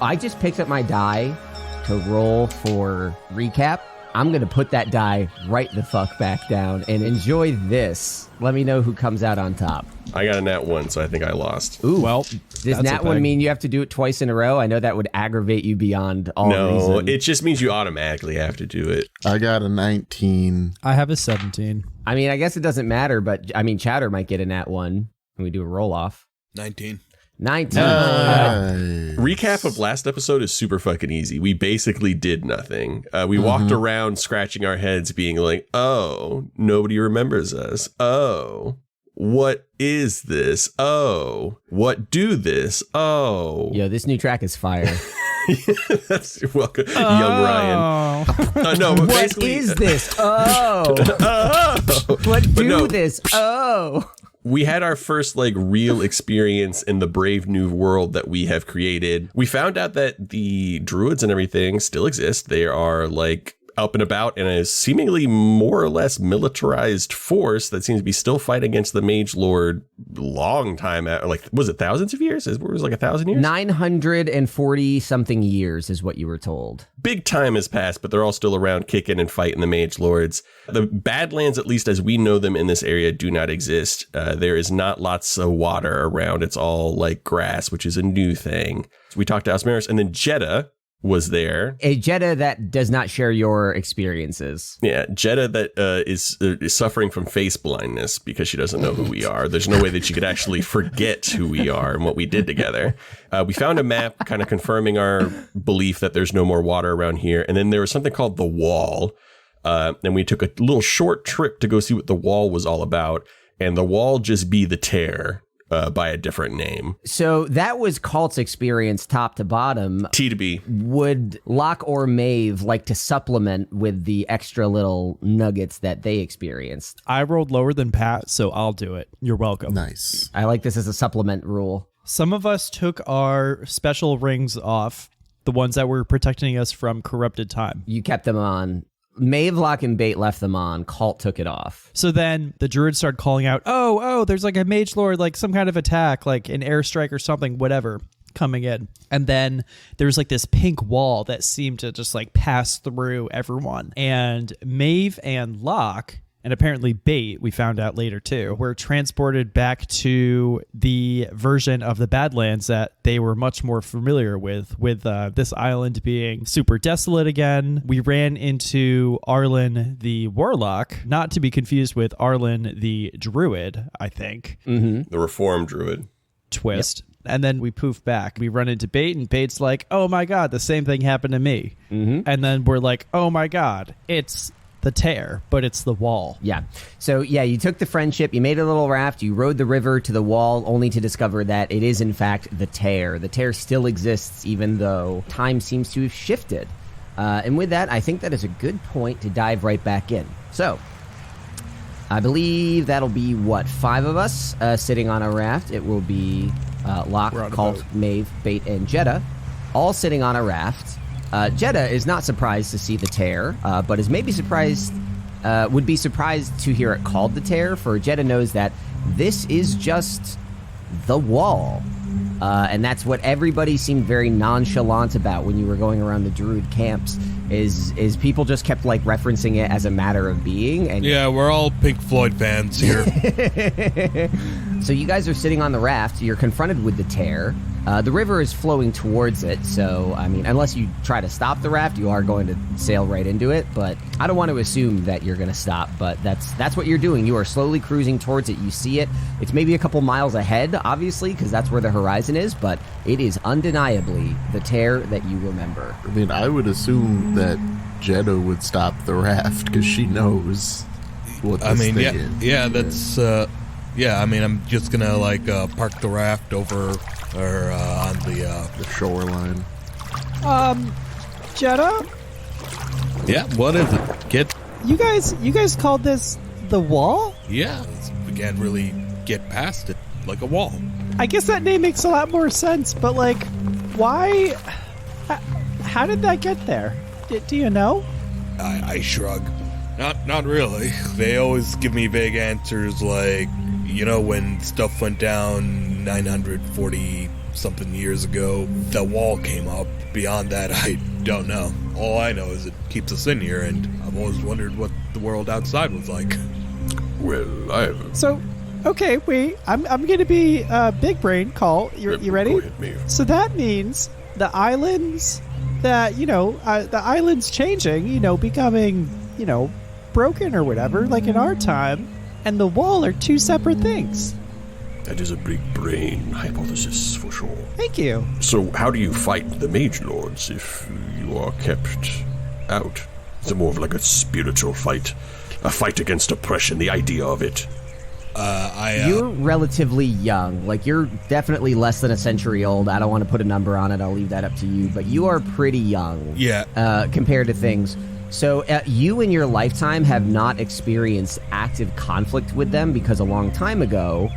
I just picked up my die to roll for recap. I'm going to put that die right the fuck back down and enjoy this. Let me know who comes out on top. I got a nat 1, so I think I lost. Ooh, well, does nat 1 mean you have to do it twice in a row? I know that would aggravate you beyond all reason. No, it just means you automatically have to do it. I got a 19. I have a 17. I mean, I guess it doesn't matter, but I mean, Chowder might get a nat 1 when we do a roll off. 19. Recap of last episode is super fucking easy. We basically did nothing. We walked around scratching our heads being like, oh, nobody remembers us. Oh, what is this? Oh, what do this? Oh. Yo, this new track is fire. That's welcome, young Ryan. No, but what is this? Oh. What do this? Oh. We had our first like real experience in the brave new world that we have created. We found out that the druids and everything still exist. They are like up and about in a seemingly more or less militarized force that seems to be still fighting against the mage lord long time at, like, was it thousands of years? It was like 1,000 years? 940 something years is what you were told. Big time has passed, but they're all still around kicking and fighting the mage lords. The Badlands, at least as we know them in this area, do not exist. There is not lots of water around. It's all like grass, which is a new thing. So we talked to Asmaris, and then Jeddah was there. A Jeddah that does not share your experiences. Yeah, Jeddah that is suffering from face blindness because she doesn't know who we are. There's no way that she could actually forget who we are and what we did together. We found a map kind of confirming our belief that there's no more water around here. And then there was something called the Wall. And we took a little short trip to go see what the Wall was all about. And the Wall just be the Tear. By a different name. So that was Kalt's experience top to bottom. T to B. Would Locke or Maeve like to supplement with the extra little nuggets that they experienced? I rolled lower than Pat, so I'll do it. You're welcome. Nice. I like this as a supplement rule. Some of us took our special rings off, the ones that were protecting us from corrupted time. You kept them on. Maeve, Locke, and Bait left them on. Kalt took it off. So then the druids started calling out, oh, there's like a mage lord, like some kind of attack, like an airstrike or something, whatever, coming in. And then there's like this pink wall that seemed to just like pass through everyone. And Maeve and Locke, and apparently Bait, we found out later too, were transported back to the version of the Badlands that they were much more familiar with this island being super desolate again. We ran into Arlen the Warlock, not to be confused with Arlen the Druid, I think. The Reformed Druid. Twist. Yep. And then we poof back. We run into Bait, and Bait's like, oh my God, the same thing happened to me. And then we're like, oh my God, it's the Tear, but it's the Wall. Yeah. So, yeah, you took the friendship, you made a little raft, you rode the river to the Wall, only to discover that it is, in fact, the Tear. The Tear still exists, even though time seems to have shifted. And with that, I think that is a good point to dive right back in. So, I believe that'll be, 5 of us sitting on a raft. It will be Locke, Kalt, Maeve, Bait, and Jeddah, all sitting on a raft. Jeddah is not surprised to see the Tear, but is maybe surprised, would be surprised to hear it called the Tear, for Jeddah knows that this is just the Wall. And that's what everybody seemed very nonchalant about when you were going around the Druid camps, is people just kept like referencing it as a matter of being. And yeah, we're all Pink Floyd fans here. So you guys are sitting on the raft, you're confronted with the Tear. The river is flowing towards it, so, I mean, unless you try to stop the raft, you are going to sail right into it, but I don't want to assume that you're going to stop, but that's what you're doing. You are slowly cruising towards it. You see it. It's maybe a couple miles ahead, obviously, because that's where the horizon is, but it is undeniably the Tear that you remember. I mean, I would assume that Jeddah would stop the raft, because she knows what this thing is. Yeah, that's... yeah, I mean, I'm just gonna like park the raft over or on the shoreline. Jeddah? Yeah, what is it? You guys called this the Wall? Yeah, we can't really get past it like a wall. I guess that name makes a lot more sense, but like, why? How did that get there? Do you know? I shrug. Not really. They always give me vague answers like, you know, when stuff went down 940 something years ago, the wall came up. Beyond that, I don't know. All I know is it keeps us in here, and I've always wondered what the world outside was like. Well, I have. So, okay, wait. I'm gonna be big brain. Kalt, you ready? Go ahead, Maeve. So that means the islands that the islands changing, becoming broken or whatever, like in our time, and the wall are two separate things. That is a big brain hypothesis for sure. Thank you. So how do you fight the Mage Lords if you are kept out? Is it more of like a spiritual fight? A fight against oppression, the idea of it? You're relatively young. Like, you're definitely less than a century old. I don't want to put a number on it. I'll leave that up to you. But you are pretty young. Yeah. Compared to things. So you in your lifetime have not experienced active conflict with them because a long time ago,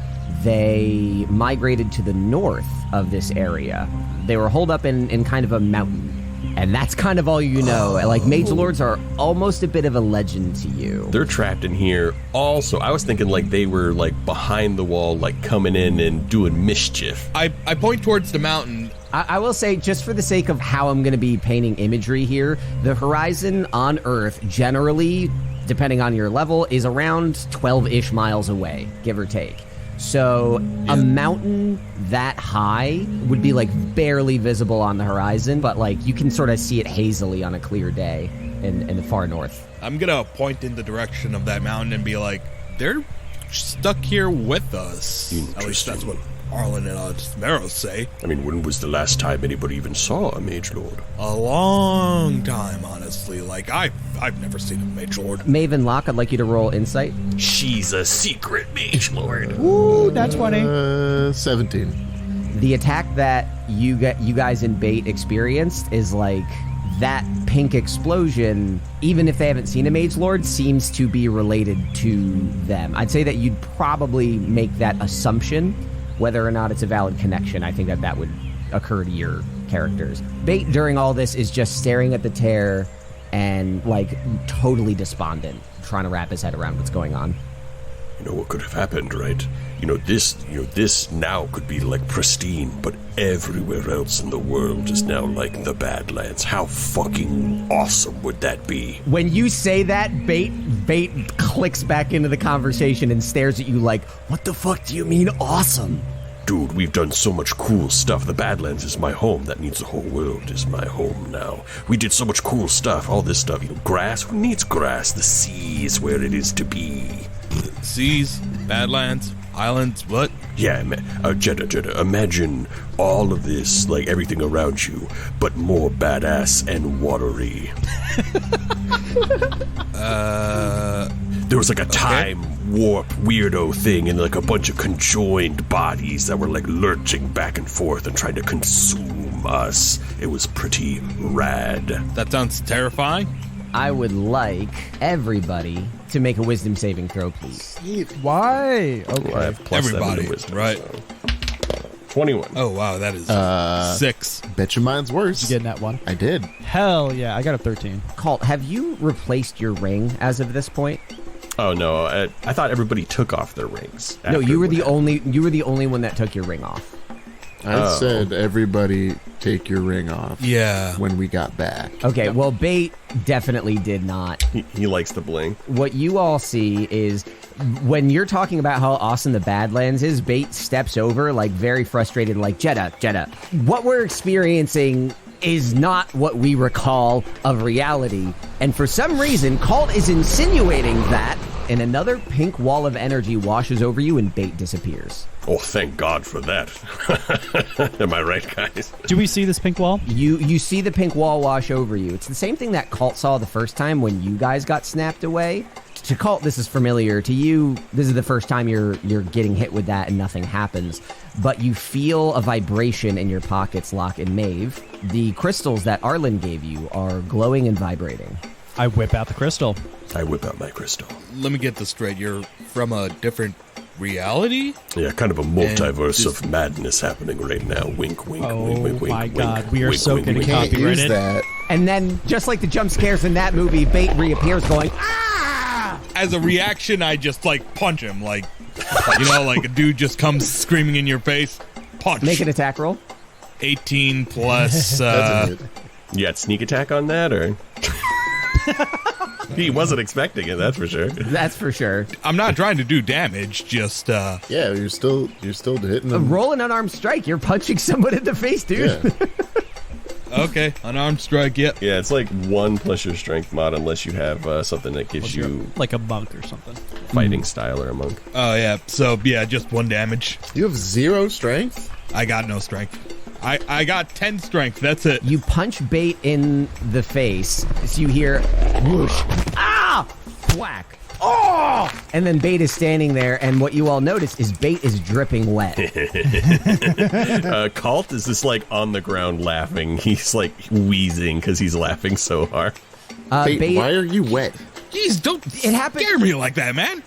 they migrated to the north of this area. They were holed up in kind of a mountain. And that's kind of all you know. Like, Mage Lords are almost a bit of a legend to you. They're trapped in here also. I was thinking like they were like behind the wall, like coming in and doing mischief. I point towards the mountain. I will say, just for the sake of how I'm going to be painting imagery here, the horizon on Earth generally, depending on your level, is around 12-ish miles away, give or take. So a mountain that high would be like barely visible on the horizon, but like you can sort of see it hazily on a clear day in the far north. I'm gonna point in the direction of that mountain and be like, they're stuck here with us. At least that's what Arlen and Sparrow say. I mean, when was the last time anybody even saw a Mage Lord? A long time, honestly. Like, I've never seen a Mage Lord. Maeve and Locke, I'd like you to roll insight. She's a secret Mage Lord. Ooh, that's 20. 17. The attack that you guys in Bait experienced is like that pink explosion, even if they haven't seen a Mage Lord, seems to be related to them. I'd say that you'd probably make that assumption. Whether or not it's a valid connection, I think that would occur to your characters. Bait during all this is just staring at the tear and like totally despondent, trying to wrap his head around what's going on. You know what could have happened, right? This now could be like pristine, but everywhere else in the world is now like the Badlands. How fucking awesome would that be? When you say that, Bait clicks back into the conversation and stares at you like, what the fuck do you mean awesome? Dude, we've done so much cool stuff. The Badlands is my home. That means the whole world is my home now. We did so much cool stuff. All this stuff. Grass? Who needs grass? The sea is where it is to be. Seas, Badlands, islands, what? Yeah, Jeddah, imagine all of this, like everything around you, but more badass and watery. There was like a time warp weirdo thing and like a bunch of conjoined bodies that were like lurching back and forth and trying to consume us. It was pretty rad. That sounds terrifying. I would like everybody to make a wisdom saving throw, please. Why? Okay. I have plus Everybody, 7 to wisdom, right? So. 21. Oh, wow, that is 6. Bet you mine's worse. You getting that one? I did. Hell yeah, I got a 13. Kalt, have you replaced your ring as of this point? Oh no, I thought everybody took off their rings. No, you were the after only one that took your ring off. I said everybody take your ring off. Yeah. When we got back. Okay, well, Bait definitely did not. He likes the bling. What you all see is when you're talking about how awesome the Badlands is, Bait steps over, like, very frustrated, like, Jeddah, what we're experiencing is not what we recall of reality. And for some reason, Kalt is insinuating that, and another pink wall of energy washes over you and Bait disappears. Oh, thank God for that. Am I right, guys? Do we see this pink wall? You see the pink wall wash over you. It's the same thing that Kalt saw the first time when you guys got snapped away. To Kalt, this is familiar. To you, this is the first time you're getting hit with that and nothing happens. But you feel a vibration in your pockets, Locke and Maeve. The crystals that Arlen gave you are glowing and vibrating. I whip out the crystal. I whip out my crystal. Let me get this straight. You're from a different reality? Yeah, kind of a multiverse of madness happening right now. Wink, wink, wink, wink, wink. My wink, God, we are wink, so wink, good wink, at wink. Can't use copyrighted. that. And then, just like the jump scares in that movie, Bait reappears going, ah! as a reaction, I just like punch him, like like a dude just comes screaming in your face. Punch. Make an attack roll. 18 plus. You got sneak attack on that, or? He wasn't expecting it, that's for sure. That's for sure. I'm not trying to do damage, just Yeah, you're still hitting them. Roll an unarmed strike. You're punching someone in the face, dude. Yeah. Okay, unarmed strike, yep. Yeah, it's like 1 plus your strength mod, unless you have something that gives you Like a monk or something. fighting style or a monk. Oh, yeah, so, yeah, just 1 damage. You have 0 strength? I got no strength. I got 10 strength, that's it. You punch Bait in the face, so you hear whoosh, ah, whack, oh, and then Bait is standing there, and what you all notice is Bait is dripping wet. Kalt is just like on the ground laughing. He's like wheezing because he's laughing so hard. Bait, why are you wet? Jeez, don't It happened- scare me like that, man.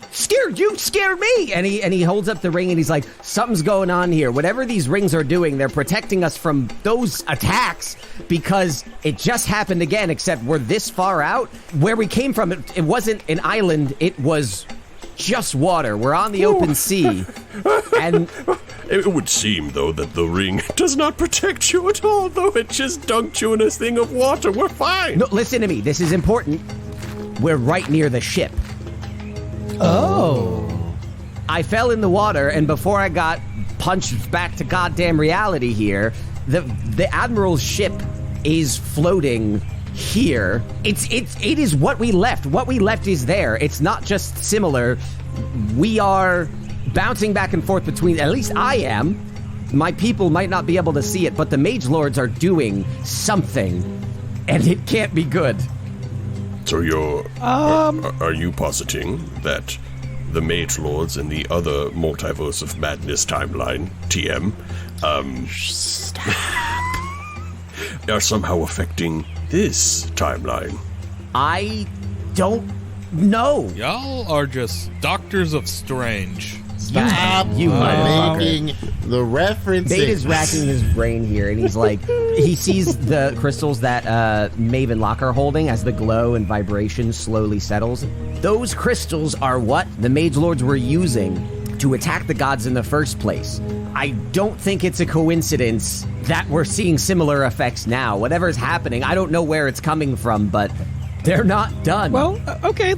You scared me, and he holds up the ring and he's like, something's going on here. Whatever these rings are doing, they're protecting us from those attacks, because it just happened again, except we're this far out. Where we came from, it wasn't an island, it was just water. We're on the open sea, and It would seem, though, that the ring does not protect you at all, though it just dunked you in a thing of water. We're fine. no, listen to me, this is important. We're right near the ship. Oh. I fell in the water, and before I got punched back to goddamn reality here, the Admiral's ship is floating here. It is what we left. What we left is there. It's not just similar. We are bouncing back and forth between, at least I am. My people might not be able to see it, but the Mage Lords are doing something, and it can't be good. So are you positing that the Mage Lords in the other Multiverse of Madness timeline, TM, are somehow affecting this timeline? I don't know. Y'all are just Doctors of Strange. Stop You making the references. Bait is racking his brain here, and he's like, he sees the crystals that Maeve and Locke are holding as the glow and vibration slowly settles. Those crystals are what the Mage Lords were using to attack the gods in the first place. I don't think it's a coincidence that we're seeing similar effects now. Whatever's happening, I don't know where it's coming from, but they're not done. Well, okay,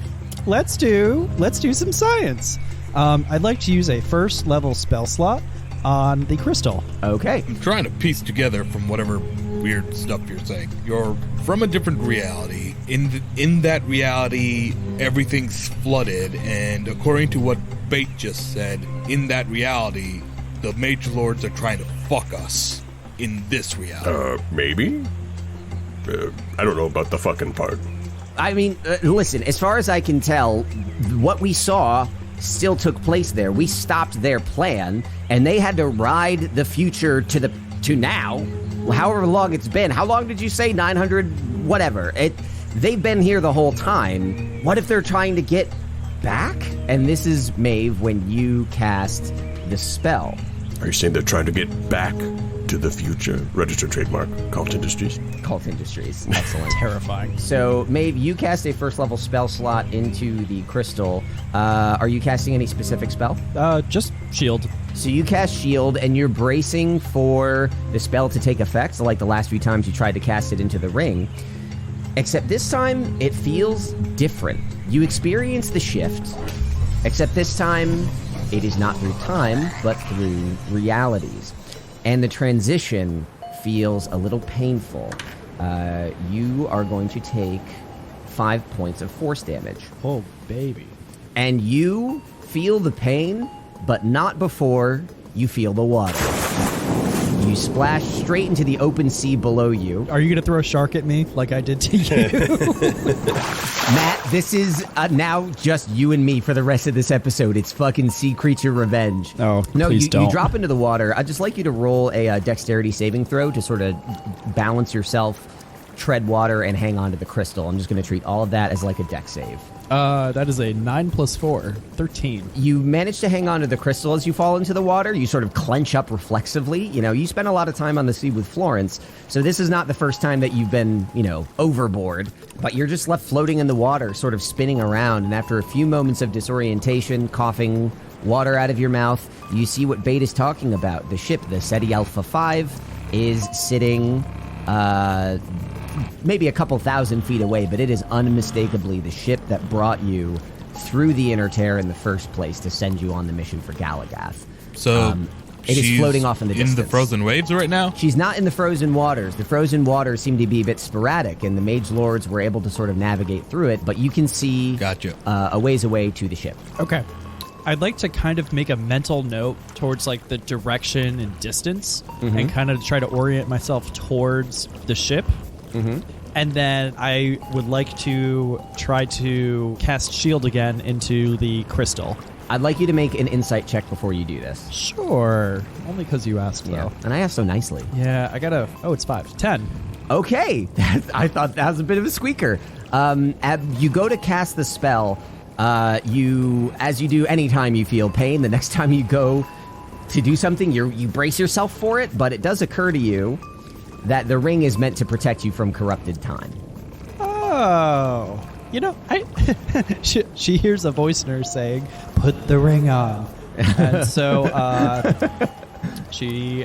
let's do some science. I'd like to use a first level spell slot on the crystal. Okay. I'm trying to piece together from whatever weird stuff you're saying. You're from a different reality. In that reality, everything's flooded, and according to what Bait just said, in that reality, the Mage Lords are trying to fuck us in this reality. Maybe? I don't know about the fucking part. I mean, listen, as far as I can tell, what we saw still took place there. We stopped their plan, and they had to ride the future to now, however long it's been. How long did you say? 900 whatever. They've been here the whole time. What if they're trying to get back? And this is, Maeve, when you cast the spell. Are you saying they're trying to get back to the future? Registered trademark, Kalt Industries. Kalt Industries. Excellent. Terrifying. So, Maeve, you cast a first level spell slot into the crystal. Are you casting any specific spell? Just shield. So you cast shield, and you're bracing for the spell to take effect, so like the last few times you tried to cast it into the ring. Except this time, it feels different. You experience the shift, except this time, it is not through time, but through realities. And the transition feels a little painful. You are going to take 5 points of force damage. Oh, baby. And you feel the pain, but not before you feel the water. You splash straight into the open sea below you. Are you going to throw a shark at me like I did to you? Matt, this is now just you and me for the rest of this episode. It's fucking sea creature revenge. Oh, no, please don't. You drop into the water. I'd just like you to roll a dexterity saving throw to sort of balance yourself, tread water, and hang on to the crystal. I'm just going to treat all of that as like a dex save. That is a 9 + 4, 13. You manage to hang on to the crystal as you fall into the water. You sort of clench up reflexively. You know, you spend a lot of time on the sea with Florence, so this is not the first time that you've been, overboard. But you're just left floating in the water, sort of spinning around, and after a few moments of disorientation, coughing water out of your mouth, you see what Bait is talking about. The ship, the SETI Alpha 5, is sitting maybe a couple thousand feet away, but it is unmistakably the ship that brought you through the Inner Tear in the first place to send you on the mission for Galagath. So it is floating off in the distance. In the frozen waves right now? She's not in the frozen waters. The frozen waters seem to be a bit sporadic, and the Mage Lords were able to sort of navigate through it, but you can see a ways away to the ship. Okay. I'd like to kind of make a mental note towards like the direction and distance and kind of try to orient myself towards the ship. And then I would like to try to cast shield again into the crystal. I'd like you to make an insight check before you do this. Sure. Only because you asked, though. And I asked so nicely. Yeah, I got it's 5. 10. Okay. I thought that was a bit of a squeaker. You go to cast the spell. As you do anytime you feel pain, the next time you go to do something, you brace yourself for it, but it does occur to you that the ring is meant to protect you from corrupted time. Oh. She hears a voice in her saying, "Put the ring on." And so she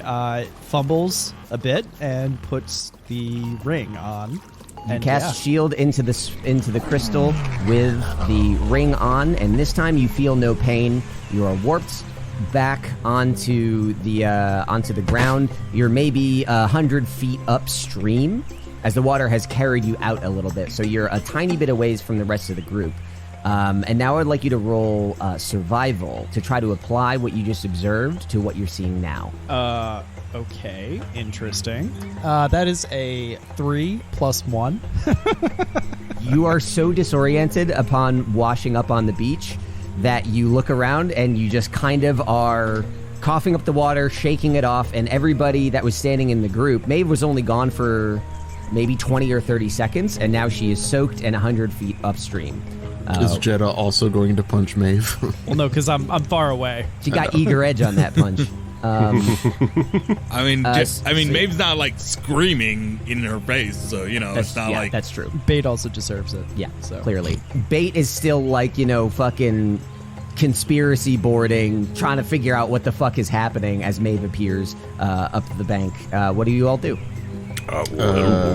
fumbles a bit and puts the ring on. You cast shield into the crystal with the ring on, and this time you feel no pain. You are warped back onto the ground. You're maybe 100 feet upstream, as the water has carried you out a little bit. So you're a tiny bit away from the rest of the group. And now I'd like you to roll survival to try to apply what you just observed to what you're seeing now. Okay, interesting. That is a 3 + 1. You are so disoriented upon washing up on the beach that you look around and you just kind of are coughing up the water, shaking it off, and everybody that was standing in the group, Maeve was only gone for maybe 20 or 30 seconds, and now she is soaked and 100 feet upstream. Is Jeddah also going to punch Maeve? Well, no, because I'm far away. She got eager edge on that punch. Maeve's not like screaming in her face, so it's not like that's true. Bait also deserves it. Yeah, so clearly, Bait is still like fucking conspiracy boarding, trying to figure out what the fuck is happening as Maeve appears up the bank. What do you all do?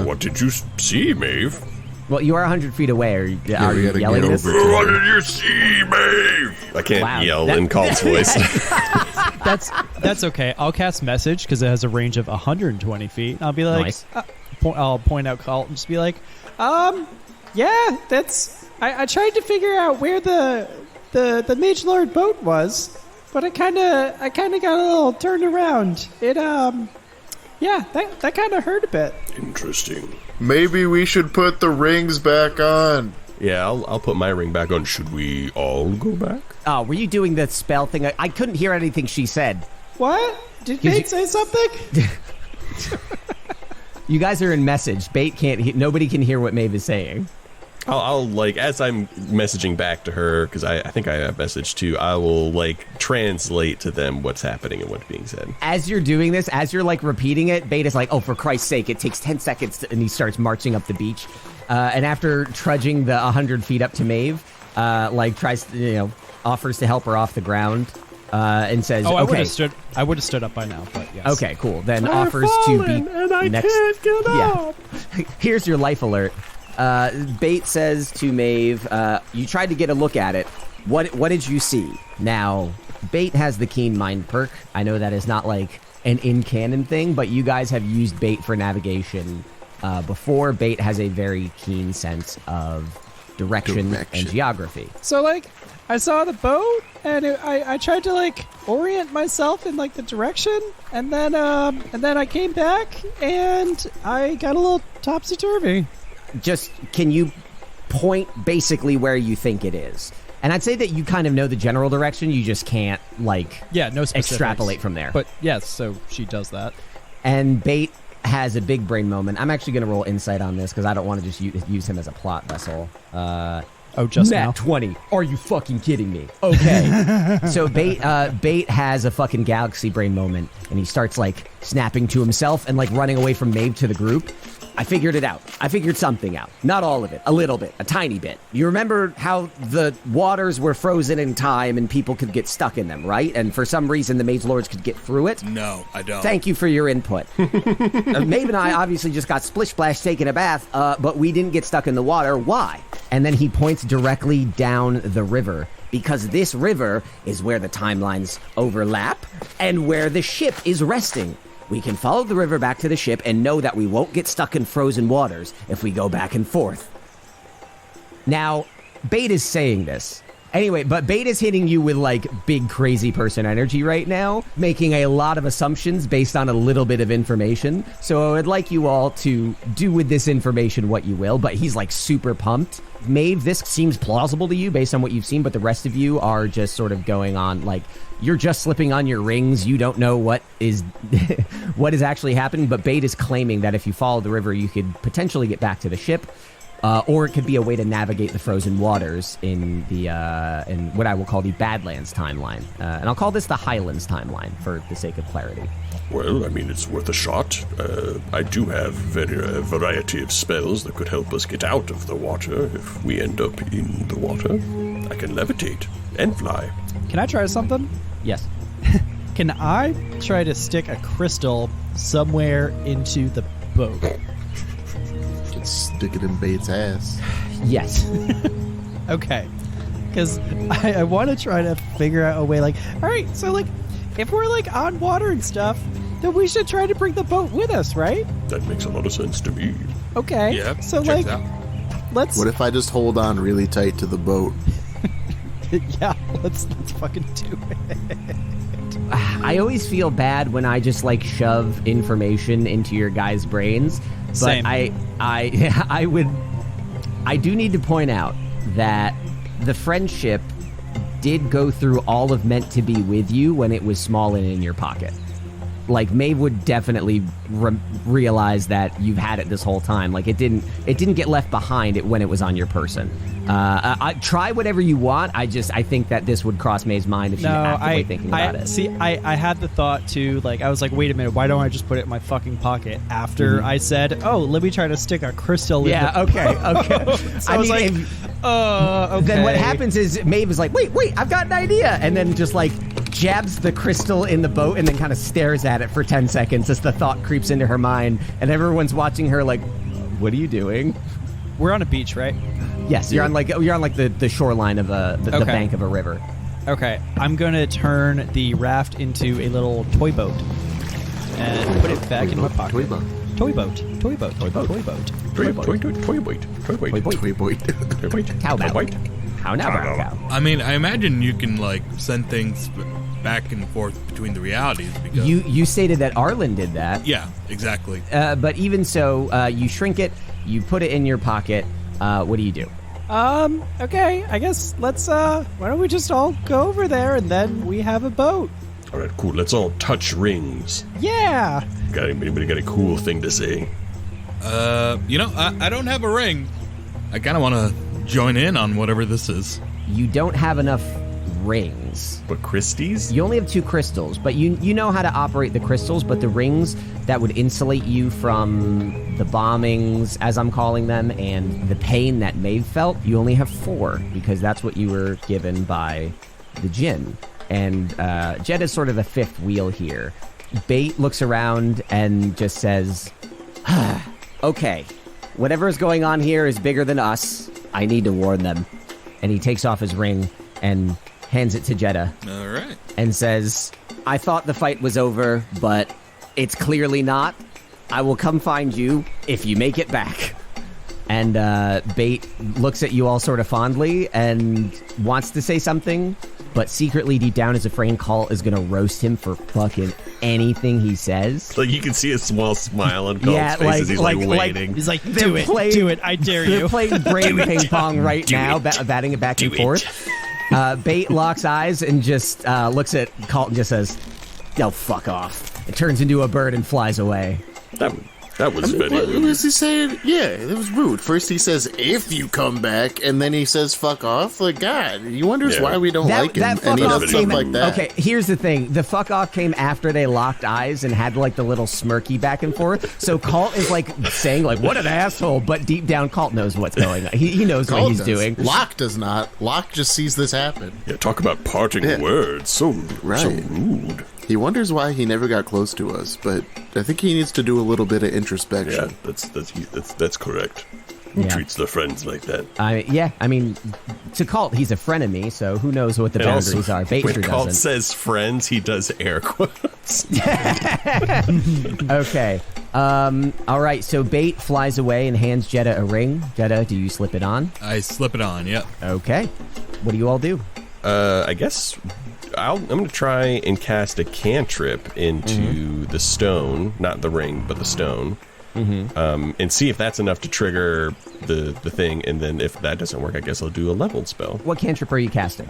What did you see, Maeve? Well, you are 100 feet away. Are you yelling this? What did you see, Maeve? I can't yell in Kalt's voice. That's okay. I'll cast message because it has a range of 120 feet. I'll be like, nice. I'll point out Kalt and just be like, yeah, that's. I tried to figure out where the Mage Lord boat was, but I kind of got a little turned around. It yeah, that kind of hurt a bit. Interesting. Maybe we should put the rings back on. Yeah, I'll put my ring back on. Should we all go back? Oh, were you doing the spell thing? I couldn't hear anything she said. What? Did Bait say something? You guys are in message. Bait can't. Nobody can hear what Maeve is saying. I'll as I'm messaging back to her, because I think I have message too, I will translate to them what's happening and what's being said. As you're doing this, as you're repeating it, Bait is like, oh, for Christ's sake, it takes 10 seconds, and he starts marching up the beach. And after trudging the 100 feet up to Maeve, tries to, offers to help her off the ground, and says, "Oh, okay." I would have stood up by now, but yes. Okay, cool. Then offers to be and I next. Can't get up. Here's your life alert. Bait says to Maeve, "You tried to get a look at it. What did you see?" Now, Bait has the keen mind perk. I know that is not an in-canon thing, but you guys have used Bait for navigation before. Bait has a very keen sense of direction and geography. So, I saw the boat, and I tried to orient myself in the direction, and then I came back, and I got a little topsy-turvy. Just, can you point basically where you think it is? And I'd say that you kind of know the general direction, you just can't, no specifics. extrapolate from there. But, yes, so she does that. And Bait has a big brain moment. I'm actually going to roll insight on this, because I don't want to just use him as a plot vessel. Oh, just Nat now? 20. Are you fucking kidding me? Okay. So Bait has a fucking galaxy brain moment, and he starts, like, snapping to himself and, like, running away from Maeve to the group. I figured it out. I figured something out. Not all of it. A little bit. A tiny bit. You remember how the waters were frozen in time and people could get stuck in them, right? And for some reason, the Mage Lords could get through it? No, I don't. Thank you for your input. Maeve and I obviously just got splish-splash taking a bath, but we didn't get stuck in the water. Why? And then he points directly down the river, because this river is where the timelines overlap and where the ship is resting. We can follow the river back to the ship and know that we won't get stuck in frozen waters if we go back and forth. Now, Bait is saying this. Anyway, but Bait is hitting you with, like, big crazy person energy right now, making a lot of assumptions based on a little bit of information. So I would like you all to do with this information what you will, but he's, like, super pumped. Maeve, this seems plausible to you based on what you've seen, but the rest of you are just sort of going on, like, you're just slipping on your rings. You don't know what is what is actually happening, but Bait is claiming that if you follow the river, you could potentially get back to the ship. Or it could be a way to navigate the frozen waters in the in what I will call the Badlands timeline, and I'll call this the Highlands timeline for the sake of clarity. Well, I mean, it's worth a shot. I do have a variety of spells that could help us get out of the water if we end up in the water. I can levitate and fly. Can I try something? Yes. Can I try to stick a crystal somewhere into the boat? Just stick it in Bait's ass. Yes. Okay. Because I want to try to figure out a way, like, all right, so, like, if we're, like, on water and stuff, then we should try to bring the boat with us, right? That makes a lot of sense to me. Okay. Yeah, So, checks like, out. let's... What if I just hold on really tight to the boat? Yeah, let's fucking do it. I always feel bad when I just like shove information into your guys' brains. But Same. I do need to point out that the friendship did go through all of meant to be with you when it was small and in your pocket. Like Maeve would definitely realize that you've had it this whole time. Like it didn't get left behind when it was on your person. Try whatever you want. I think that this would cross Maeve's mind if she was actively thinking about it. See, I had the thought too, like, I was like, wait a minute, why don't I just put it in my fucking pocket after I said, oh, let me try to stick a crystal in the okay. So I was like, okay. Then what happens is Maeve is like, wait, I've got an idea. And then just like jabs the crystal in the boat and then kind of stares at it for 10 seconds as the thought creeps into her mind. And everyone's watching her like, what are you doing? We're on a beach, right? Yes, you're on the shoreline of the bank of a river. Okay, I'm gonna turn the raft into a little toy boat and put it back in my pocket. Toy boat. Toy boat. Toy boat. Toy boat. Toy boat. Toy boat. Cowbell. How now, brown cow? I mean, I imagine you can like send things back and forth between the realities because You stated that Arlen did that. yeah, exactly. But even so, you shrink it, you put it in your pocket. What do you do? Okay, I guess let's, why don't we just all go over there and then we have a boat? All right, cool. Let's all touch rings. Yeah! Anybody got a cool thing to say? I don't have a ring. I kind of want to join in on whatever this is. You don't have enough rings. But Christie's? You only have 2 crystals, but you know how to operate the crystals, but the rings that would insulate you from the bombings, as I'm calling them, and the pain that Maeve felt, you only have 4, because that's what you were given by the djinn. And Jed is sort of the 5th wheel here. Bait looks around and just says, okay, whatever is going on here is bigger than us. I need to warn them. And he takes off his ring and hands it to Jeddah. All right. And says, I thought the fight was over, but it's clearly not. I will come find you if you make it back. And Bait looks at you all sort of fondly and wants to say something, but secretly deep down is afraid Kalt is going to roast him for fucking anything he says. Like you can see a small smile on Kalt's face as he's like waiting. He's like, do it, I dare you. They're playing brain ping pong right now, batting it back and forth. Bait locks eyes and just looks at Kalt and just says, "Oh, fuck off." It turns into a bird and flies away. That That was very What rude. was he saying? Yeah, it was rude. First he says, if you come back, and then he says, fuck off. Like, God, he wonders why we don't like him. That And he fuck off does stuff came, like that. okay, here's the thing. The fuck off came after they locked eyes and had like the little smirky back and forth. So Kalt is like saying like, what an asshole. But deep down, Kalt knows what's going on. He knows what Kalt he's does. doing. Locke does not. Locke just sees this happen. Yeah, talk about parting Yeah. words. So Right. rude. He wonders why he never got close to us, but I think he needs to do a little bit of Yeah, introspection. that's correct. Who Yeah. treats their friends like that? I mean, to Kalt, he's a frenemy, so who knows what the And also, boundaries are. Bait when sure Kalt doesn't. says friends, he does air quotes. Okay. All right, so Bait flies away and hands Jeddah a ring. Jeddah, do you slip it on? I slip it on, yep. Okay. What do you all do? I guess I'm going to try and cast a cantrip into the stone, not the ring, but the stone, and see if that's enough to trigger the thing. And then if that doesn't work, I guess I'll do a leveled spell. What cantrip are you casting?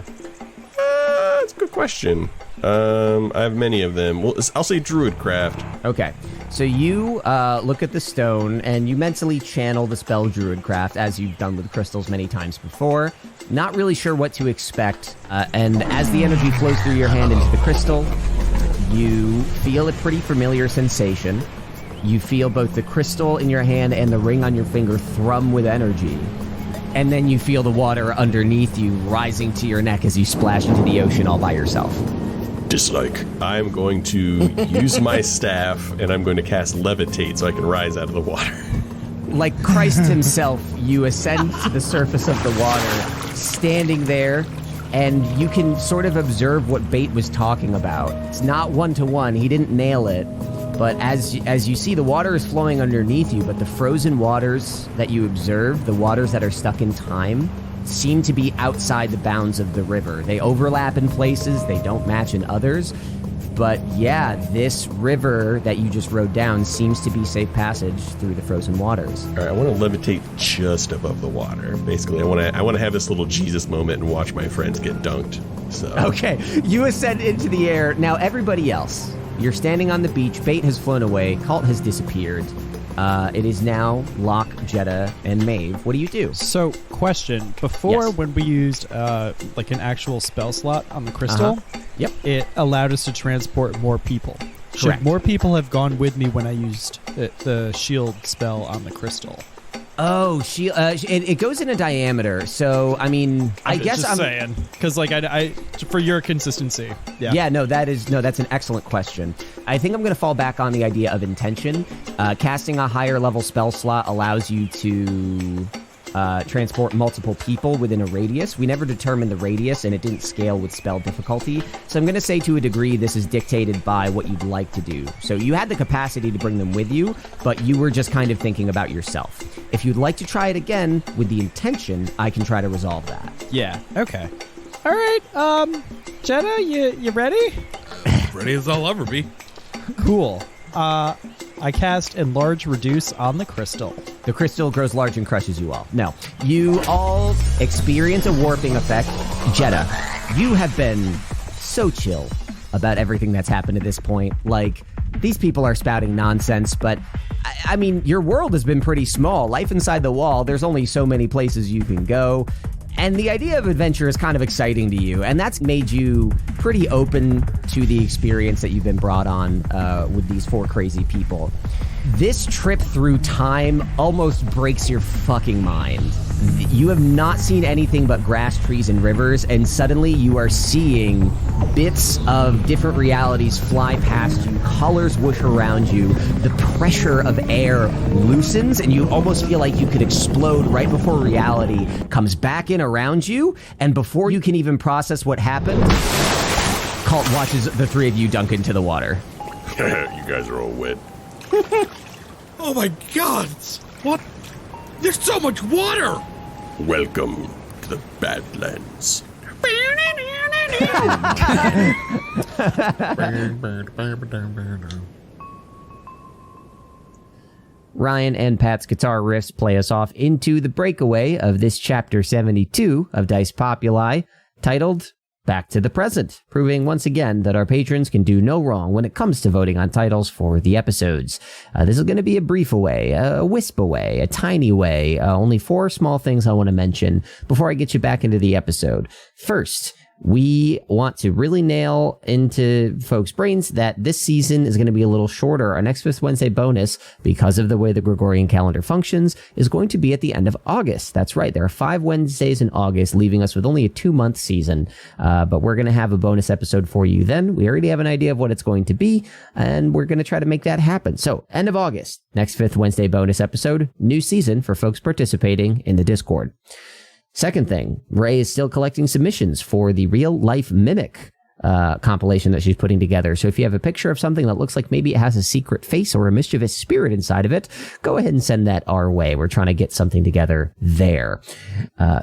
That's a good question. I have many of them. Well, I'll say Druidcraft. Okay, so you look at the stone and you mentally channel the spell Druidcraft, as you've done with crystals many times before. Not really sure what to expect, and as the energy flows through your hand into the crystal, you feel a pretty familiar sensation. You feel both the crystal in your hand and the ring on your finger thrum with energy. And then you feel the water underneath you rising to your neck as you splash into the ocean all by yourself. Dislike. I'm going to use my staff and I'm going to cast Levitate so I can rise out of the water. Like Christ himself, you ascend to the surface of the water, standing there, and you can sort of observe what Bait was talking about. It's not one-to-one, he didn't nail it, but as you see, the water is flowing underneath you, but the frozen waters that you observe, the waters that are stuck in time, seem to be outside the bounds of the river. They overlap in places, they don't match in others. But yeah, this river that you just rode down seems to be safe passage through the frozen waters. All right, I want to levitate just above the water. Basically, I want to have this little Jesus moment and watch my friends get dunked. So Okay, you ascend into the air. Now everybody else, you're standing on the beach. Bait has flown away. Kalt has disappeared. It is now Locke, Jeddah, and Maeve. What do you do? So, question. Before, Yes. when we used like an actual spell slot on the crystal, Yep. it allowed us to transport more people. Correct. Should more people have gone with me when I used the shield spell on the crystal? Oh, it goes in a diameter. So, I mean, I guess just saying, because like I for your consistency. Yeah, that's an excellent question. I think I'm going to fall back on the idea of intention. Casting a higher level spell slot allows you to transport multiple people within a radius. We never determined the radius, and it didn't scale with spell difficulty. So I'm going to say to a degree this is dictated by what you'd like to do. So you had the capacity to bring them with you, but you were just kind of thinking about yourself. If you'd like to try it again with the intention, I can try to resolve that. Yeah. Okay. All right. Jeddah, you ready? Ready as I'll ever be. Cool. I cast Enlarge Reduce on the crystal. The crystal grows large and crushes you all. No. You all experience a warping effect. Jeddah, you have been so chill about everything that's happened at this point. Like, these people are spouting nonsense, but I mean, your world has been pretty small. Life inside the wall, there's only so many places you can go. And the idea of adventure is kind of exciting to you, and that's made you pretty open to the experience that you've been brought on with these four crazy people. This trip through time almost breaks your fucking mind. You have not seen anything but grass, trees, and rivers, and suddenly you are seeing bits of different realities fly past you, colors whoosh around you, the pressure of air loosens, and you almost feel like you could explode right before reality comes back in around you, and before you can even process what happened, Kalt watches the three of you dunk into the water. you guys are all wet. Oh my god! What? There's so much water! Welcome to the Badlands. Ryan and Pat's guitar riffs play us off into the breakaway of this chapter 72 of Dice Populi, titled back to the present, proving once again that our patrons can do no wrong when it comes to voting on titles for the episodes. This is going to be a brief away, a wisp away, a tiny way. Only 4 small things I want to mention before I get you back into the episode. First, we want to really nail into folks' brains that this season is going to be a little shorter. Our next Fifth Wednesday bonus, because of the way the Gregorian calendar functions, is going to be at the end of August. That's right. There are 5 Wednesdays in August, leaving us with only a 2-month season. But we're going to have a bonus episode for you then. We already have an idea of what it's going to be, and we're going to try to make that happen. So, end of August, next Fifth Wednesday bonus episode, new season for folks participating in the Discord. Second thing, Ray is still collecting submissions for the real life mimic compilation that she's putting together. So if you have a picture of something that looks like maybe it has a secret face or a mischievous spirit inside of it, go ahead and send that our way. We're trying to get something together there.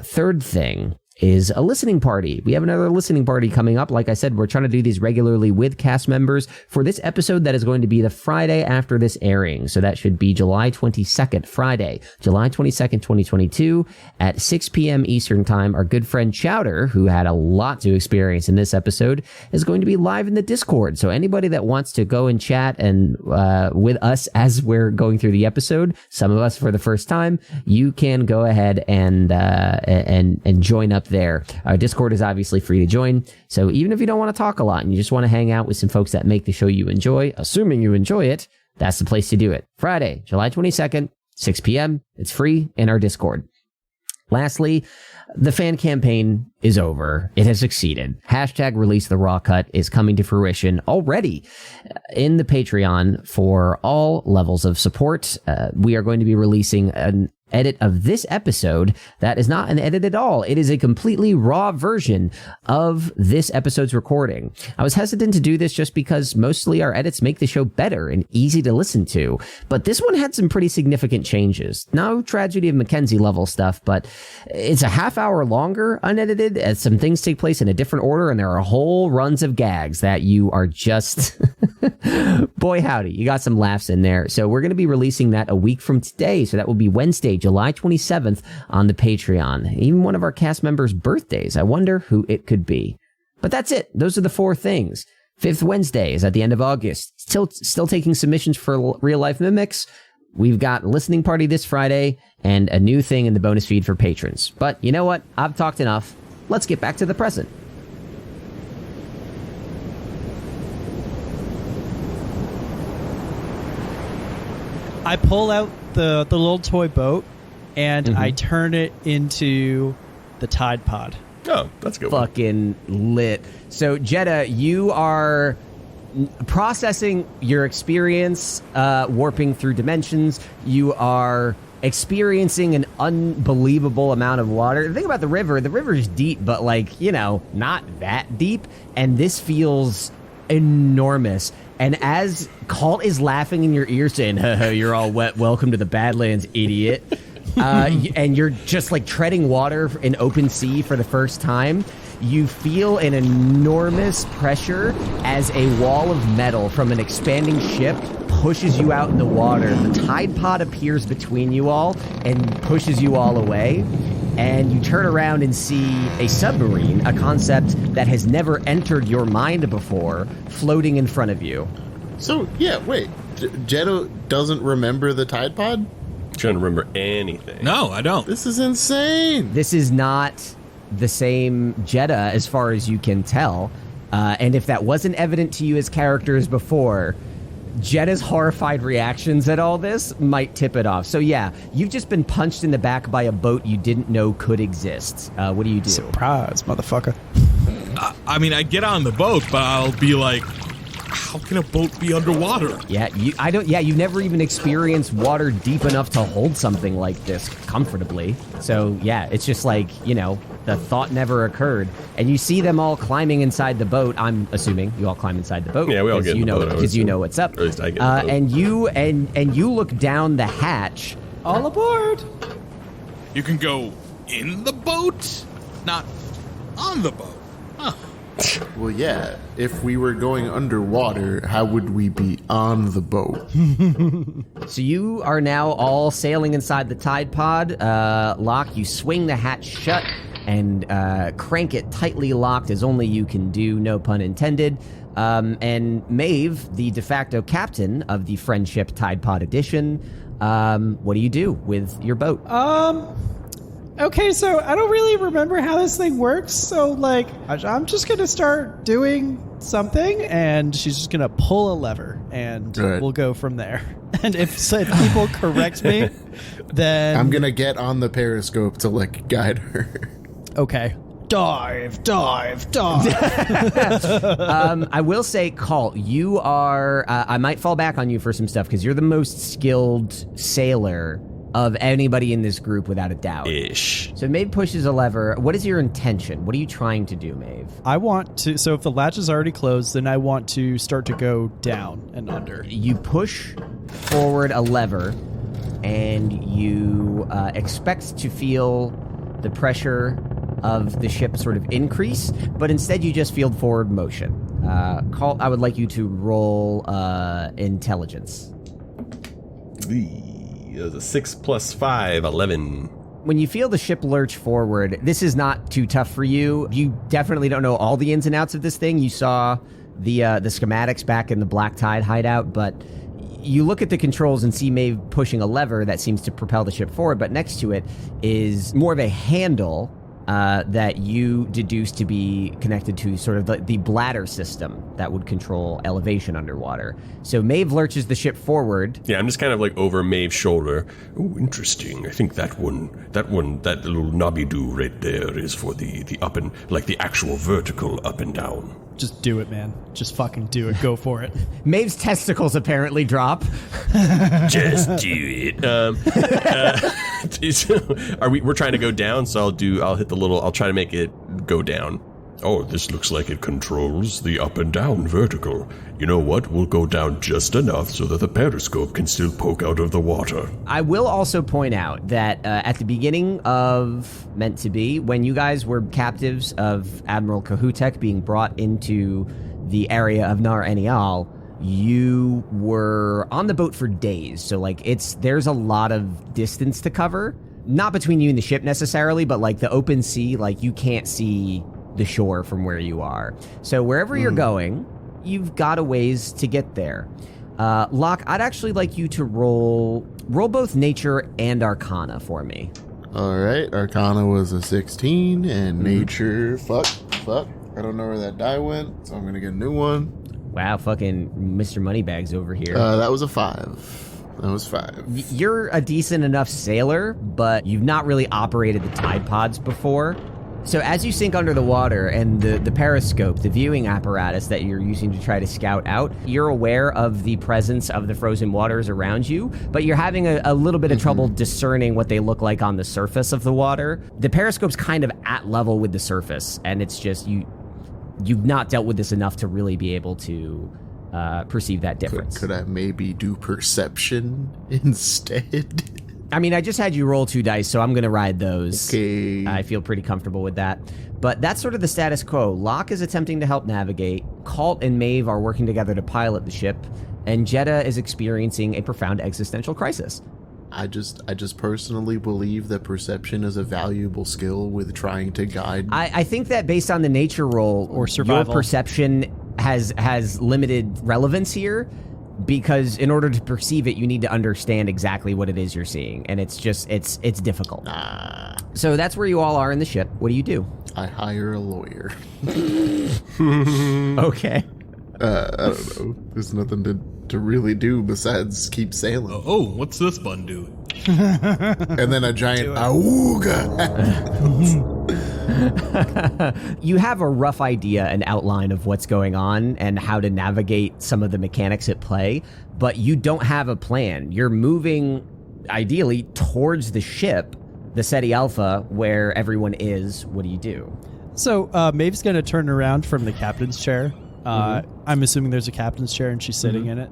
Third thing is a listening party. We have another listening party coming up. Like I said, we're trying to do these regularly with cast members for this episode that is going to be the Friday after this airing. So that should be July 22nd, Friday, July 22nd, 2022 at 6 p.m. Eastern time. Our good friend Chowder, who had a lot to experience in this episode, is going to be live in the Discord. So anybody that wants to go and chat and with us as we're going through the episode, some of us for the first time, you can go ahead and join up there. Our Discord is obviously free to join, so even if you don't want to talk a lot and you just want to hang out with some folks that make the show you enjoy, assuming you enjoy it, that's the place to do it. Friday, July 22nd, 6 p.m. It's free in our Discord. Lastly, the fan campaign is over. It has succeeded. Hashtag Release the Raw Cut is coming to fruition already in the Patreon for all levels of support. We are going to be releasing an edit of this episode that is not an edit at all. It is a completely raw version of this episode's recording. I was hesitant to do this just because mostly our edits make the show better and easy to listen to, but this one had some pretty significant changes. No Tragedy of Mackenzie level stuff, but it's a half hour longer unedited as some things take place in a different order, and there are whole runs of gags that you are just boy howdy, you got some laughs in there. So we're going to be releasing that a week from today, so that will be Wednesday, July 27th on the Patreon. Even one of our cast members' birthdays. I wonder who it could be. But that's it. Those are the 4 things. Fifth Wednesday is at the end of August. Still taking submissions for real life mimics. We've got listening party this Friday and a new thing in the bonus feed for patrons. But you know what? I've talked enough. Let's get back to the present. I pull out the little toy boat and I turn it into the Tide Pod. Oh, that's a good one. Fucking lit. So, Jeddah, you are processing your experience, warping through dimensions. You are experiencing an unbelievable amount of water. The thing about the river is deep, but not that deep. And this feels enormous. And as Kalt is laughing in your ear saying, you're all wet, welcome to the Badlands, idiot. And you're just treading water in open sea for the first time, you feel an enormous pressure as a wall of metal from an expanding ship pushes you out in the water. The Tide Pod appears between you all and pushes you all away. And you turn around and see a submarine, a concept that has never entered your mind before, floating in front of you. So, yeah, wait. Jeddah doesn't remember the Tide Pod? She doesn't remember anything. No, I don't. This is insane. This is not the same Jeddah as far as you can tell. And if that wasn't evident to you as characters before, Jeddah's horrified reactions at all this might tip it off. So yeah, you've just been punched in the back by a boat you didn't know could exist. What do you do? Surprise, motherfucker. I get on the boat, but I'll be like, how can a boat be underwater? Yeah, you've never even experienced water deep enough to hold something like this comfortably. So yeah, it's just the thought never occurred. And you see them all climbing inside the boat. I'm assuming you all climb inside the boat. Yeah, we all get in the boat. Because you know what's up. Or at least I get in the boat. And you look down the hatch. All aboard. You can go in the boat, not on the boat. Huh. Well, yeah. If we were going underwater, how would we be on the boat? So you are now all sailing inside the Tide Pod. Locke, you swing the hatch shut, and crank it tightly locked as only you can do, no pun intended. And Maeve, the de facto captain of the Friendship Tide Pod Edition, what do you do with your boat? Okay, so I don't really remember how this thing works, so, like, I'm just going to start doing something, and she's just going to pull a lever, and we'll go from there. And if people correct me, then... I'm going to get on the periscope to, like, guide her. Okay. Dive. I will say, Kalt, you are... I might fall back on you for some stuff, because you're the most skilled sailor of anybody in this group, without a doubt. Ish. So Maeve pushes a lever. What is your intention? What are you trying to do, Maeve? I want to... So if the latch is already closed, then I want to start to go down and under. You push forward a lever, and you expect to feel the pressure of the ship sort of increase, but instead you just feel forward motion. Kalt, I would like you to roll intelligence. There's a 6 + 5, 11. When you feel the ship lurch forward, this is not too tough for you. You definitely don't know all the ins and outs of this thing. You saw the schematics back in the Black Tide hideout, but you look at the controls and see Maeve pushing a lever that seems to propel the ship forward, but next to it is more of a handle that you deduce to be connected to sort of the bladder system that would control elevation underwater. So Maeve lurches the ship forward. Yeah, I'm just kind of like over Maeve's shoulder. Oh, interesting. I think that little knobby-doo right there is for the up and, like, the actual vertical up and down. Just do it, man. Just fucking do it. Go for it. Maeve's testicles apparently drop. Just do it. We're trying to go down, so I'll try to make it go down. Oh, this looks like it controls the up and down vertical. You know what? We'll go down just enough so that the periscope can still poke out of the water. I will also point out that at the beginning of Meant to Be, when you guys were captives of Admiral Kahutek being brought into the area of Nar Enial, you were on the boat for days. So, like, there's a lot of distance to cover. Not between you and the ship necessarily, but, like, the open sea, like, you can't see the shore from where you are. So wherever you're going, you've got a ways to get there. Locke, I'd actually like you to roll both nature and arcana for me. All right, arcana was a 16, and nature, fuck. I don't know where that die went, so I'm gonna get a new one. Wow, fucking Mr. Moneybags over here. That was a 5. That was 5. You're a decent enough sailor, but you've not really operated the Tide Pods before. So as you sink under the water and the periscope, the viewing apparatus that you're using to try to scout out, you're aware of the presence of the frozen waters around you, but you're having a little bit of trouble discerning what they look like on the surface of the water. The periscope's kind of at level with the surface, and it's just you've not dealt with this enough to really be able to perceive that difference. Could I maybe do perception instead? I mean, I just had you roll 2 dice, so I'm going to ride those. Okay. I feel pretty comfortable with that. But that's sort of the status quo. Locke is attempting to help navigate. Kalt and Maeve are working together to pilot the ship. And Jeddah is experiencing a profound existential crisis. I just personally believe that perception is a valuable skill with trying to guide. I think that based on the nature roll, or survival, your perception has limited relevance here. Because in order to perceive it, you need to understand exactly what it is you're seeing. And it's difficult. So that's where you all are in the ship. What do you do? I hire a lawyer. Okay. I don't know. There's nothing to really do besides keep sailing. Oh, what's this bun do? And then a giant auga. You have a rough idea, an outline of what's going on and how to navigate some of the mechanics at play, but you don't have a plan. You're moving, ideally, towards the ship, the Ceti Alpha, where everyone is. What do you do? So Maeve's going to turn around from the captain's chair. I'm assuming there's a captain's chair and she's sitting in it.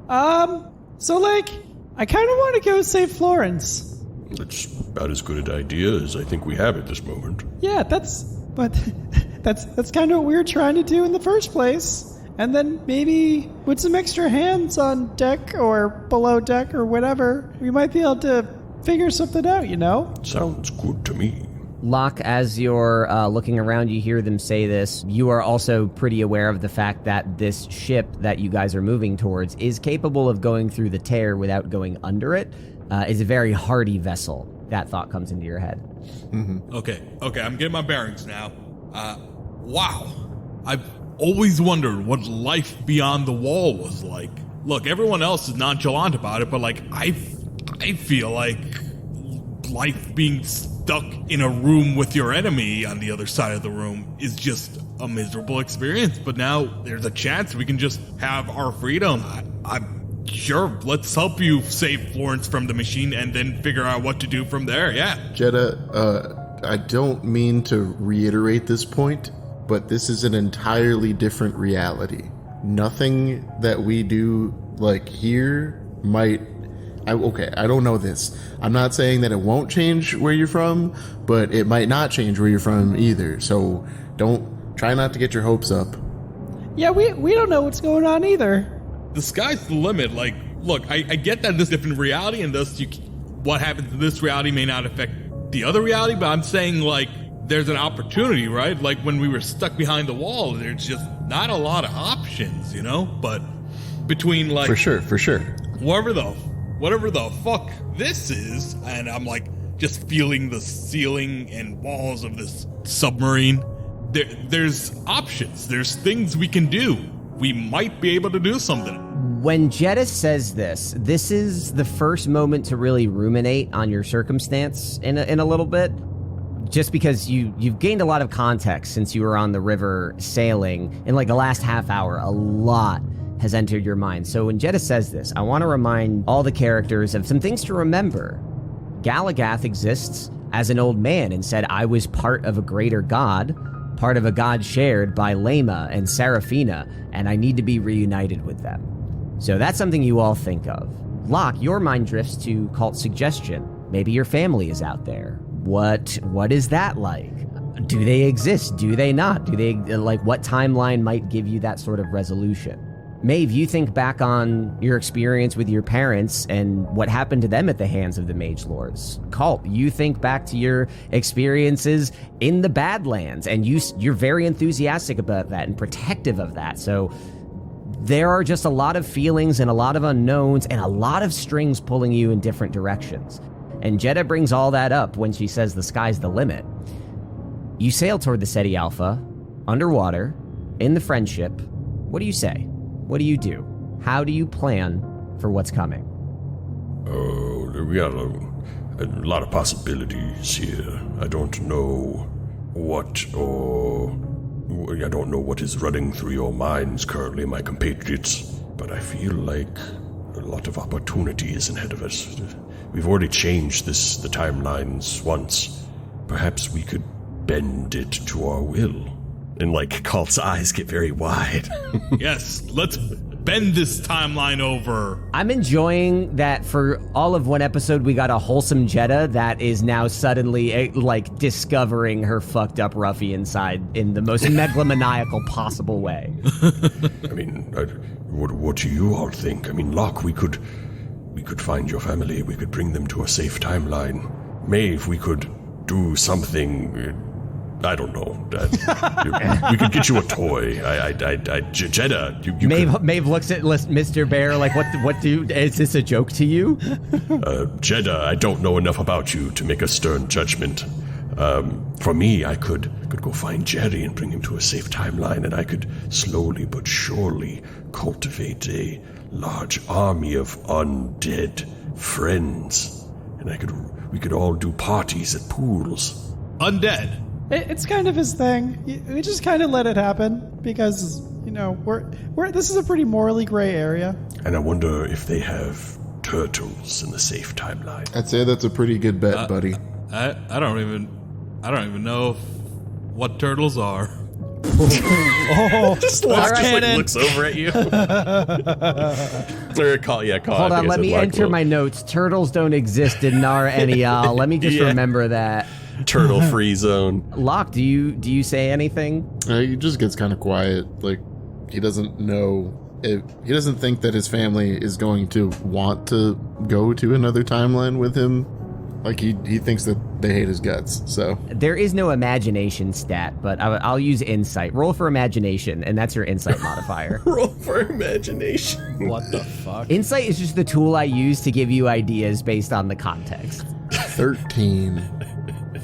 So, like, I kind of want to go save Florence. That's about as good an idea as I think we have at this moment. Yeah, that's kind of what we were trying to do in the first place. And then maybe with some extra hands on deck or below deck or whatever, we might be able to figure something out, you know? Sounds good to me. Locke, as you're looking around, you hear them say this. You are also pretty aware of the fact that this ship that you guys are moving towards is capable of going through the tear without going under it. Is a very hardy vessel. That thought comes into your head. Mm-hmm. Okay, I'm getting my bearings now. Wow. I've always wondered what life beyond the wall was like. Look, everyone else is nonchalant about it, but like I feel like life being stuck in a room with your enemy on the other side of the room is just a miserable experience. But now there's a chance we can just have our freedom. I'm sure. Let's help you save Florence from the machine and then figure out what to do from there. Yeah. Jeddah, I don't mean to reiterate this point, but this is an entirely different reality. Nothing that we do like here might... I don't know this. I'm not saying that it won't change where you're from, but it might not change where you're from either. So try not to get your hopes up. Yeah, we don't know what's going on either. The sky's the limit. Like, look, I get that this is a different reality, and thus what happens in this reality may not affect the other reality, but I'm saying, like, there's an opportunity, right? Like, when we were stuck behind the wall, there's just not a lot of options, you know? But between, like... For sure. Whatever the fuck this is, and I'm like just feeling the ceiling and walls of this submarine. There's options. There's things we can do. We might be able to do something. When Jeddah says this is the first moment to really ruminate on your circumstance in a little bit. Just because you've gained a lot of context since you were on the river sailing. In like the last half hour, a lot has entered your mind. So when Jeddah says this, I want to remind all the characters of some things to remember. Galagath exists as an old man and said, I was part of a greater god, part of a god shared by Lema and Seraphina, and I need to be reunited with them. So that's something you all think of. Locke, your mind drifts to Kalt's suggestion. Maybe your family is out there. What is that like? Do they exist? Do they not? Do they, like, what timeline might give you that sort of resolution? Maeve, you think back on your experience with your parents and what happened to them at the hands of the Mage Lords. Kalt, you think back to your experiences in the Badlands, and you're very enthusiastic about that and protective of that. So there are just a lot of feelings and a lot of unknowns and a lot of strings pulling you in different directions. And Jeddah brings all that up when she says the sky's the limit. You sail toward the Ceti Alpha, underwater, in the Friendship. What do you say? What do you do? How do you plan for what's coming? Oh, we got a lot of possibilities here. I don't know what is running through your minds currently, my compatriots, but I feel like a lot of opportunity is ahead of us. We've already changed the timelines once. Perhaps we could bend it to our will. And, like, Kalt's eyes get very wide. Yes, let's bend this timeline over. I'm enjoying that for all of one episode, we got a wholesome Jeddah that is now suddenly, like, discovering her fucked up ruffian side in the most megalomaniacal possible way. I mean, what do you all think? I mean, Locke, we could find your family. We could bring them to a safe timeline. Maeve, we could do something... I don't know. We could get you a toy. Jeddah, you Maeve looks at Mr. Bear like, is this a joke to you? Jeddah, I don't know enough about you to make a stern judgment. For me, I could go find Jerry and bring him to a safe timeline, and I could slowly but surely cultivate a large army of undead friends. And we could all do parties at pools. Undead? It's kind of his thing. We just kind of let it happen because, you know, this is a pretty morally gray area. And I wonder if they have turtles in the safe timeline. I'd say that's a pretty good bet, buddy. I don't even know what turtles are. Just looks over at you. Hold on, let me enter my notes. Turtles don't exist in Nar Enial. Let me just remember that. Turtle-free zone. Locke, do you say anything? He just gets kind of quiet. Like, he doesn't know. He doesn't think that his family is going to want to go to another timeline with him. Like he thinks that they hate his guts. So There is no imagination stat, but I'll use insight. Roll for imagination, and that's your insight modifier. Roll for imagination. What the fuck? Insight is just the tool I use to give you ideas based on the context. 13.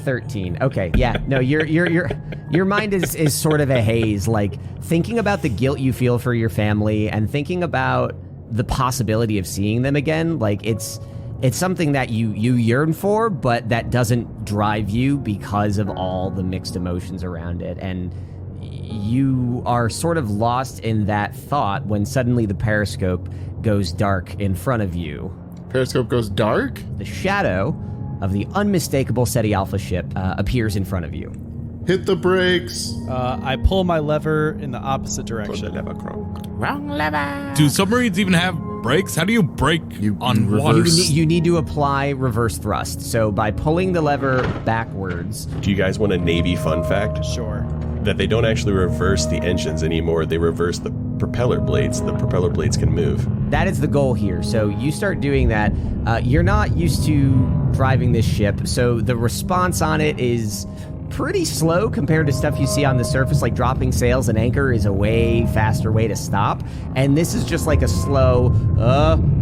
13. Okay, yeah. No, your mind is sort of a haze. Like thinking about the guilt you feel for your family and thinking about the possibility of seeing them again. Like it's something that you yearn for, but that doesn't drive you because of all the mixed emotions around it. And you are sort of lost in that thought when suddenly the periscope goes dark in front of you. Periscope goes dark? The shadow of the unmistakable SETI Alpha ship appears in front of you. Hit the brakes. I pull my lever in the opposite direction. Wrong lever. Do submarines even have brakes? How do you brake on water? You need to apply reverse thrust. So by pulling the lever backwards. Do you guys want a Navy fun fact? Sure. That they don't actually reverse the engines anymore. They reverse the propeller blades. The propeller blades can move. That is the goal here. So you start doing that. You're not used to driving this ship, so the response on it is pretty slow compared to stuff you see on the surface, like dropping sails and anchor is a way faster way to stop. And this is just like a slow,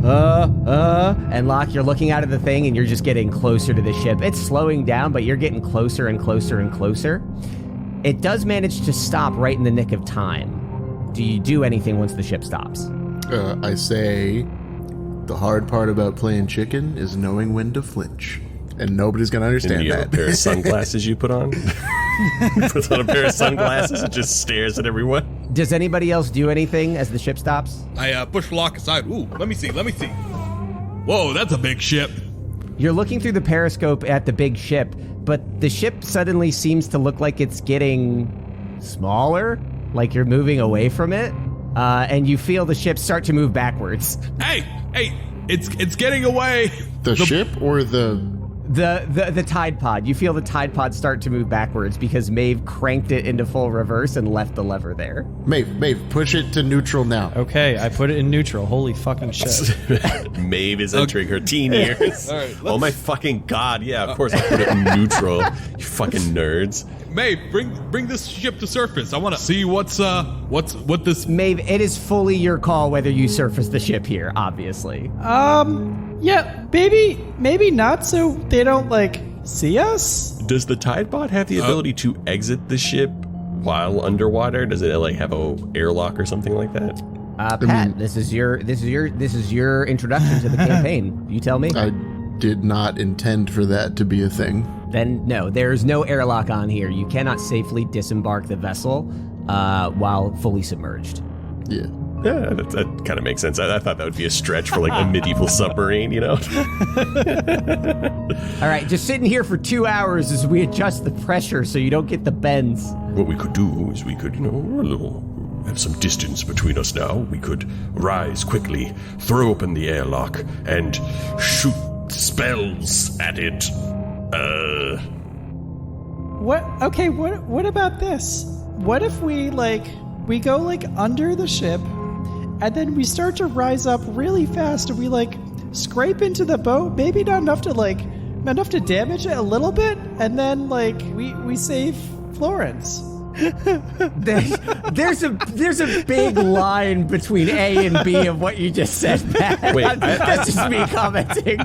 and Locke, you're looking out of the thing and you're just getting closer to the ship. It's slowing down, but you're getting closer and closer and closer. It does manage to stop right in the nick of time. Do you do anything once the ship stops? I say the hard part about playing chicken is knowing when to flinch. And nobody's going to understand And you that. have a pair of sunglasses you put on? Puts on a pair of sunglasses and just stares at everyone. Does anybody else do anything as the ship stops? I push Locke aside. Ooh, let me see. Whoa, that's a big ship. You're looking through the periscope at the big ship, but the ship suddenly seems to look like it's getting smaller, like you're moving away from it, and you feel the ship start to move backwards. Hey, it's getting away. The ship or the Tide Pod. You feel the Tide Pod start to move backwards because Maeve cranked it into full reverse and left the lever there. Maeve, push it to neutral now. Okay, I put it in neutral. Holy fucking shit. Maeve is entering her teen years. All right, oh my fucking god, yeah, of course I put it in neutral. You fucking nerds. Maeve, bring this ship to surface. I want to see what this. Maeve, it is fully your call whether you surface the ship here, obviously. Yeah, maybe not so they don't, see us? Does the Tide Pod have the ability to exit the ship while underwater? Does it, have a airlock or something like that? Pat, this is your introduction to the campaign. You tell me. I did not intend for that to be a thing. Then no, there's no airlock on here. You cannot safely disembark the vessel while fully submerged. Yeah. Yeah, that kind of makes sense. I thought that would be a stretch for a medieval submarine, All right, just sitting here for 2 hours as we adjust the pressure so you don't get the bends. What we could do is we could, have some distance between us now. We could rise quickly, throw open the airlock, and shoot spells at it. What? Okay, what about this? What if we go under the ship, and then we start to rise up really fast, and we scrape into the boat, maybe not enough to damage it a little bit, and then we save Florence. There's a big line between A and B of what you just said, Pat. Wait, that's just me commenting.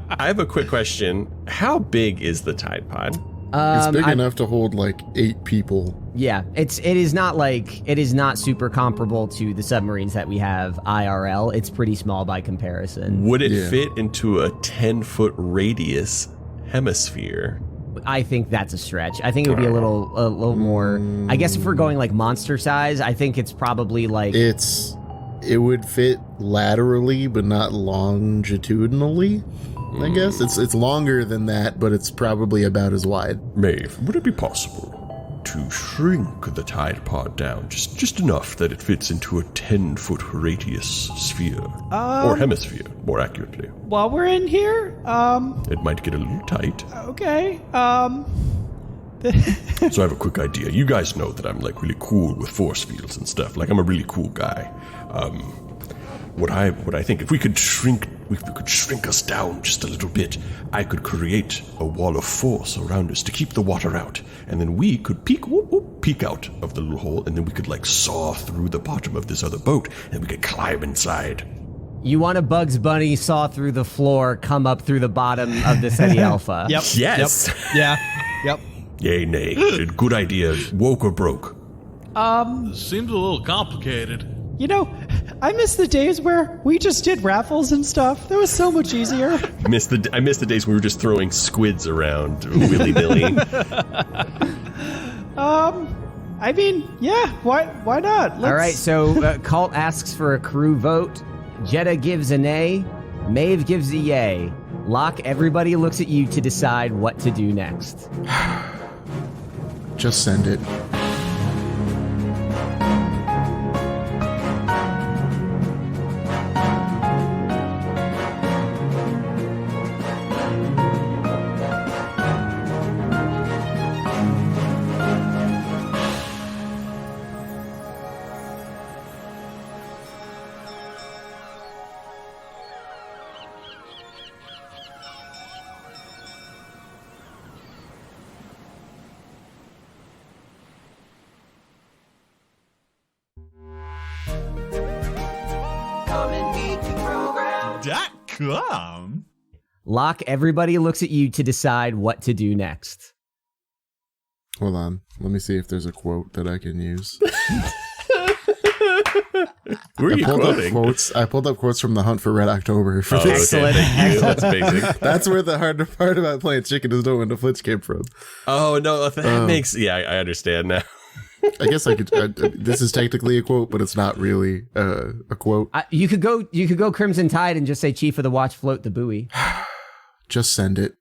I have a quick question. How big is the Tide Pod? It's big enough to hold 8 people. Yeah, it is not super comparable to the submarines that we have IRL. It's pretty small by comparison. Would it fit into a 10-foot radius hemisphere? I think that's a stretch. I think it would be a little more. I guess if we're going monster size, I think it's probably It would fit laterally, but not longitudinally. I guess it's longer than that, but it's probably about as wide. Maeve, would it be possible to shrink the Tide Pod down just enough that it fits into a 10-foot radius sphere? Or hemisphere, more accurately. While we're in here, It might get a little tight. okay, So I have a quick idea. You guys know that I'm really cool with force fields and stuff. I'm a really cool guy. What I think, if we could shrink if we could shrink us down just a little bit, I could create a wall of force around us to keep the water out. And then we could peek out of the little hole, and then we could like saw through the bottom of this other boat, and we could climb inside. You want a Bugs Bunny saw through the floor, come up through the bottom of the SETI Alpha. Yep. Yes. Yep. Yeah. Yep. Yay, nay. Good idea. Woke or broke? Seems a little complicated. You know, I miss the days where we just did raffles and stuff. That was so much easier. I miss the days we were just throwing squids around willy-nilly. I mean, yeah, why not? All right, so Kalt asks for a crew vote. Jeddah gives a nay. Maeve gives a yay. Locke, everybody looks at you to decide what to do next. Just send it. .com. Locke, everybody looks at you to decide what to do next. Hold on. Let me see if there's a quote that I can use. Who are you quoting? I pulled up quotes from The Hunt for Red October. For this. Excellent. Thank you. That's amazing. That's where the hard part about playing chicken is knowing when the flinch came from. Oh, no, that makes... Yeah, I understand now. I guess I could. This is technically a quote, but it's not really a quote. You could go Crimson Tide and just say Chief of the Watch float the buoy. Just send it.